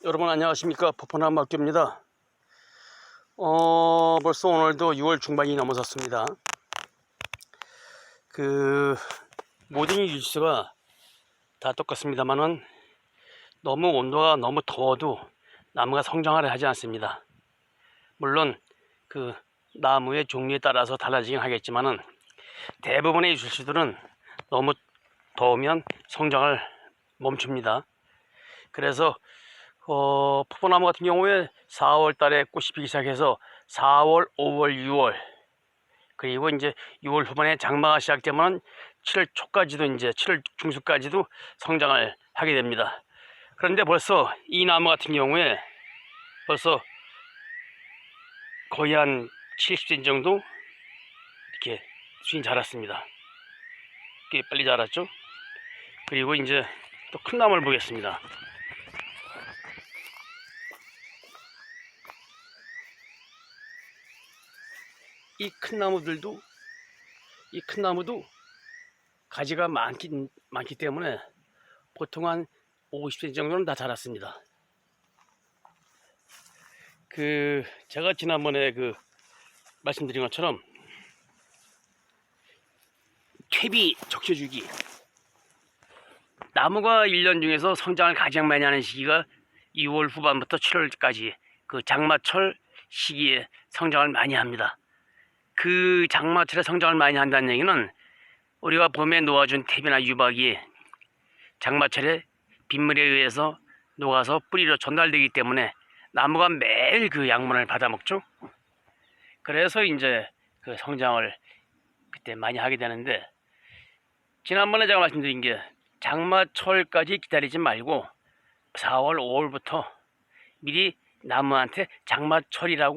여러분 안녕하십니까. 포포나무 학교입니다. 벌써 오늘도 6월 중반이 넘어섰습니다. 모든 일수가 다 똑같습니다만은 너무 온도가 너무 더워도 나무가 성장을 하지 않습니다. 물론 나무의 종류에 따라서 달라지긴 하겠지만은 대부분의 일수들은 너무 더우면 성장을 멈춥니다. 그래서 포포나무 같은 경우에 4월 달에 꽃이 피기 시작해서 4월, 5월, 6월 그리고 이제 6월 후반에 장마가 시작되면 7월 초까지도 이제 7월 중순까지도 성장을 하게 됩니다. 그런데 벌써 이 나무 같은 경우에 벌써 거의 한 70cm 정도 이렇게 수인 자랐습니다. 꽤 빨리 자랐죠. 그리고 이제 또 큰 나무를 보겠습니다. 이 큰 나무도 가지가 많기 때문에 보통 한 50cm 정도는 다 자랐습니다. 제가 지난번에 말씀드린 것처럼 퇴비 적셔주기, 나무가 1년 중에서 성장을 가장 많이 하는 시기가 2월 후반부터 7월까지 장마철 시기에 성장을 많이 합니다. 장마철에 성장을 많이 한다는 얘기는 우리가 봄에 놓아준 퇴비나 유박이 장마철에 빗물에 의해서 녹아서 뿌리로 전달되기 때문에 나무가 매일 양분을 받아먹죠. 그래서 이제 성장을 그때 많이 하게 되는데, 지난번에 제가 말씀드린 게 장마철까지 기다리지 말고 4월, 5월부터 미리 나무한테 장마철의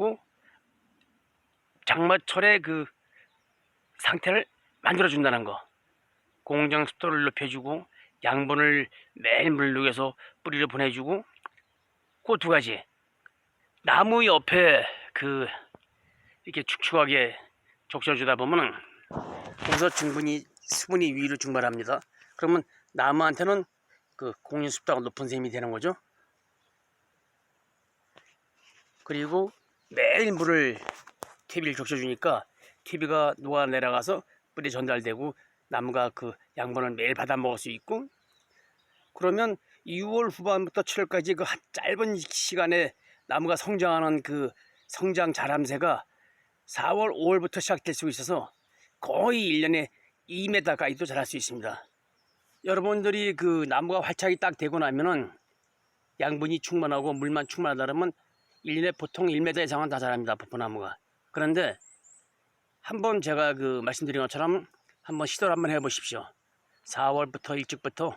상태를 만들어준다는 거. 공정 습도를 높여주고 양분을 매일 물속에서 뿌리로 보내주고, 그 두 가지. 나무 옆에 이렇게 축축하게 적셔주다 보면은 거기서 충분히 수분이 위로 증발합니다. 그러면 나무한테는 공정 습도가 높은 셈이 되는 거죠. 그리고 매일 물을 퇴비를 적셔주니까 퇴비가 녹아 내려가서 뿌리에 전달되고 나무가 양분을 매일 받아 먹을 수 있고, 그러면 6월 후반부터 7월까지 짧은 시간에 나무가 성장하는 성장 자람새가 4월, 5월부터 시작될 수 있어서 거의 1년에 2m까지도 자랄 수 있습니다. 여러분들이 나무가 활착이 딱 되고 나면은 양분이 충만하고 물만 충만하다 그러면 1년에 보통 1m 이상은 다 자랍니다, 포포나무가. 그런데 한번 제가 말씀드린 것처럼 한번 시도를 한번 해보십시오. 4월부터 일찍부터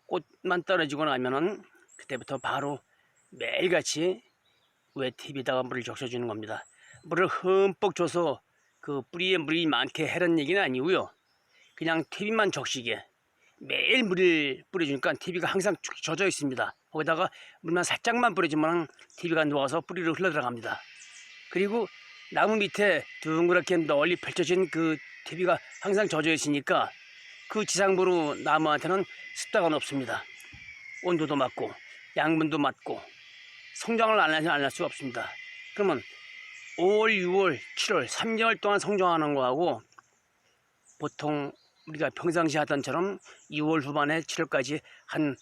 꽃만 떨어지고 나면은 그때부터 바로 매일같이 위에 TV에다가 물을 적셔주는 겁니다. 물을 흠뻑 줘서 뿌리에 물이 많게 해라는 얘기는 아니고요. 그냥 TV만 적시게 매일 물을 뿌려주니까 TV가 항상 젖어 있습니다. 거기다가 물만 살짝만 뿌려주면 TV가 녹아서 뿌리로 흘러 들어갑니다. 그리고 나무 밑에 둥그렇게 널리 펼쳐진 TV가 항상 젖어 있으니까 지상부로 나무한테는 습도가 높습니다. 온도도 맞고 양분도 맞고 성장을 안 할 수가 없습니다. 그러면 5월, 6월, 7월 3개월 동안 성장하는 거하고 보통 우리가 평상시 하던 처럼 2월 후반에 7월까지 한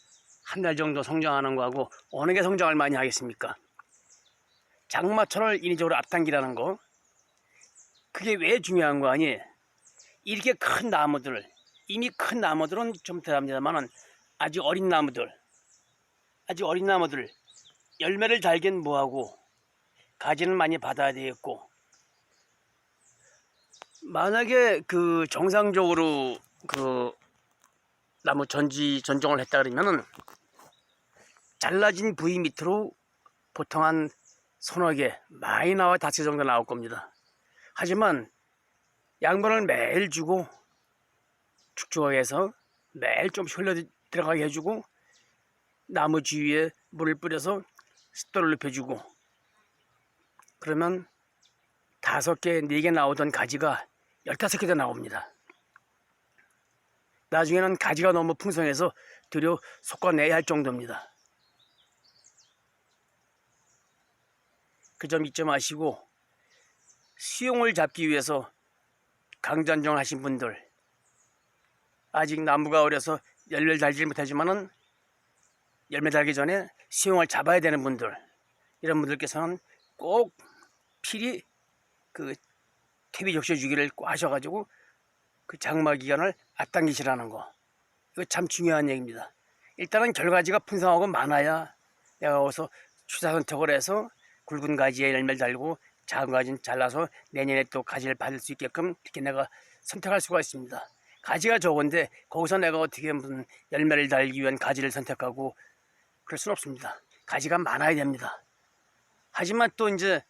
달 정도 성장하는 거하고 어느 게 성장을 많이 하겠습니까? 장마철을 인위적으로 앞당기라는 거, 그게 왜 중요한 거 아니? 이렇게 큰 나무들, 이미 큰 나무들은 좀 덜합니다만은 아직 어린 나무들 열매를 달긴 뭐하고 가지는 많이 받아야 되겠고, 만약에 정상적으로 나무 전종을 했다 그러면은 잘라진 부위 밑으로 보통 한 서너 개, 많이 나와 5개 정도 나올 겁니다. 하지만 양분을 매일 주고 축축하게 해서 매일 좀 흘러 들어가게 해주고 나무 주위에 물을 뿌려서 습도를 높여주고, 그러면 5개, 4개 나오던 가지가 15개도 나옵니다. 나중에는 가지가 너무 풍성해서 들여 솎아내야 할 정도입니다. 그 점 잊지 마시고, 수용을 잡기 위해서 강전정 하신 분들, 아직 나무가 어려서 열매를 달지 못하지만은 열매 달기 전에 수용을 잡아야 되는 분들, 이런 분들께서는 꼭 필히 그 퇴비 적셔 주기를 꼭 하셔가지고 그 장마 기간을 앞당기시라는 거, 이거 참 중요한 얘기입니다. 일단은 결가지가 풍성하고 많아야 내가 거기서 추사 선택을 해서 굵은 가지에 열매를 달고 작은 가지는 잘라서 내년에 또 가지를 받을 수 있게끔 이렇게 내가 선택할 수가 있습니다. 가지가 적은데 거기서 내가 어떻게 무슨 열매를 달기 위한 가지를 선택하고 그럴 수는 없습니다. 가지가 많아야 됩니다. 하지만 또 이제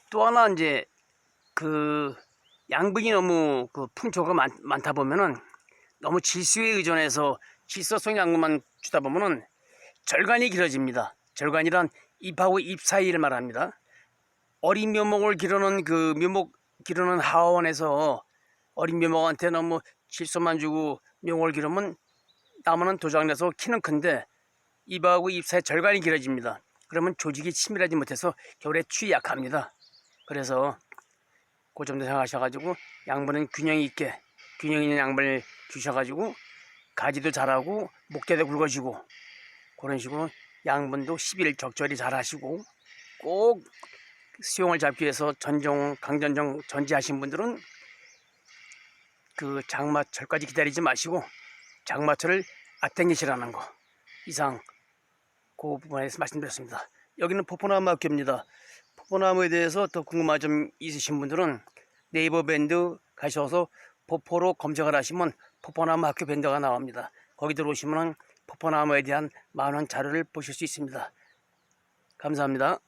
또 하나 이제 그 양분이 너무 그 풍초가 많다 보면은 너무 질소에 의존해서 질소성 양분만 주다 보면은 절간이 길어집니다. 절간이란 잎하고 잎 사이를 말합니다. 어린 묘목을 기르는 그 묘목 기르는 하원에서 어린 묘목한테 너무 질소만 주고 묘목을 기르면 나무는 도장내서 키는 큰데 잎하고 잎 사이 절간이 길어집니다. 그러면 조직이 치밀하지 못해서 겨울에 추위 약합니다. 그래서 그 점도 생각하셔가지고 양분은 균형 있게 균형 있는 양분을 주셔가지고 가지도 잘하고 목대도 굵어지고 그런 식으로 양분도 10일 적절히 잘 하시고, 꼭 수용을 잡기 위해서 강전정 전지하신 분들은 그 장마철까지 기다리지 마시고 장마철을 앞당기시라는 거, 이상 그 부분에서 말씀드렸습니다. 여기는 포포나무 학교입니다. 포포나무에 대해서 더 궁금한 점 있으신 분들은 네이버 밴드 가셔서 포포로 검색을 하시면 포포나무 학교 밴드가 나옵니다. 거기 들어오시면 포포나무에 대한 많은 자료를 보실 수 있습니다. 감사합니다.